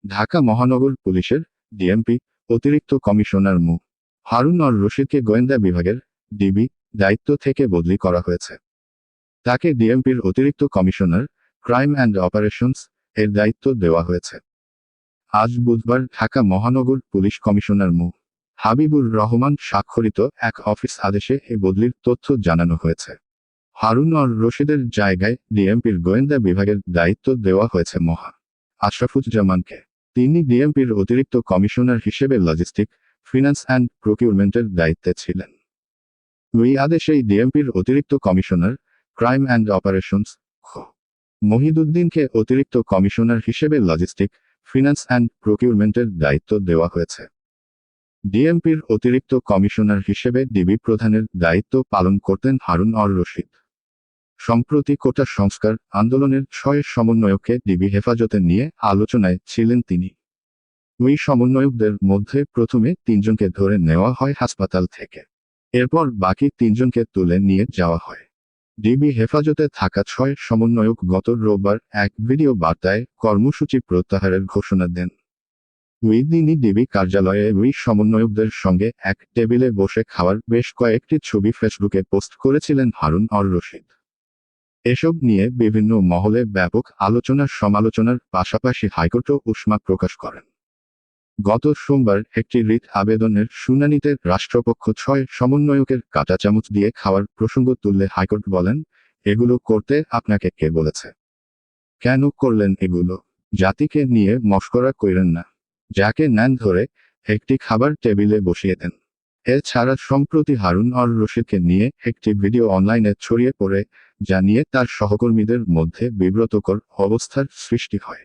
ঢাকা মহানগর পুলিশের ডিএমপি অতিরিক্ত কমিশনার মো. হারুন অর রশিদকে গোয়েন্দা বিভাগের ডিবি দায়িত্ব থেকে বদলি করা হয়েছে। তাকে ডিএমপির অতিরিক্ত কমিশনার ক্রাইম অ্যান্ড অপারেশনস এর দায়িত্ব দেওয়া হয়েছে। আজ বুধবার ঢাকা মহানগর পুলিশ কমিশনার মো. হাবিবুর রহমান স্বাক্ষরিত এক অফিস আদেশে এ বদলির তথ্য জানানো হয়েছে। হারুন অর রশিদের জায়গায় ডিএমপির গোয়েন্দা বিভাগের দায়িত্ব দেওয়া হয়েছে মহা. আশরাফুজ্জামানকে। তিনি ডিএমপির অতিরিক্ত কমিশনার হিসেবে লজিস্টিক, ফিন্যান্স অ্যান্ড প্রকিউরমেন্টের দায়িত্বে ছিলেন। ওই আদেশেই ডিএমপির অতিরিক্ত কমিশনার ক্রাইম অ্যান্ড অপারেশনস মহিদুদ্দিনকে অতিরিক্ত কমিশনার হিসেবে লজিস্টিক, ফিন্যান্স অ্যান্ড প্রকিউরমেন্টের দায়িত্ব দেওয়া হয়েছে। ডিএমপির অতিরিক্ত কমিশনার হিসেবে ডিবি প্রধানের দায়িত্ব পালন করতেন হারুন অর রশিদ। সম্প্রতি কোটা সংস্কার আন্দোলনের 6 সমন্বয়ককে ডিবি হেফাজতে নিয়ে আলোচনায় ছিলেন তিনি। ওই সমন্বয়কদের মধ্যে প্রথমে 3 জনকে ধরে নেওয়া হয় হাসপাতাল থেকে। এরপর বাকি 3 জনকে তুলে নিয়ে যাওয়া হয়। ডিবি হেফাজতে থাকা 6 সমন্বয়ক গত রোববার এক ভিডিও বার্তায় কর্মসূচি প্রত্যাহারের ঘোষণা দেন। ওই দিনই ডিবি কার্যালয়ে ওই সমন্বয়কদের সঙ্গে এক টেবিলে বসে খাওয়ার বেশ কয়েকটি ছবি ফেসবুকে পোস্ট করেছিলেন হারুন অর রশিদ। এসব নিয়ে বিভিন্ন মহলে ব্যাপক সমালোচনার পাশাপাশি হাইকোর্টও উষ্মা প্রকাশ করেন। গত সোমবার একটি রিট আবেদনের শুনানিতে রাষ্ট্রপক্ষ 6 সমন্বয়কের কাঁটা চামচ দিয়ে খাওয়ার প্রসঙ্গ তুললে হাইকোর্ট বলেন, এগুলো করতে আপনাকে কে বলেছে? কেন করলেন এগুলো? জাতিকে নিয়ে মশকরা কইরেন না। যাকে নেন ধরে একটি খাবার টেবিলে বসিয়ে দেন। এছাড়া সম্প্রতি হারুন অর রশিদকে নিয়ে একটি ভিডিও অনলাইনে ছড়িয়ে পড়ে, যা নিয়ে তার সহকর্মীদের মধ্যে বিব্রতকর অবস্থার সৃষ্টি হয়।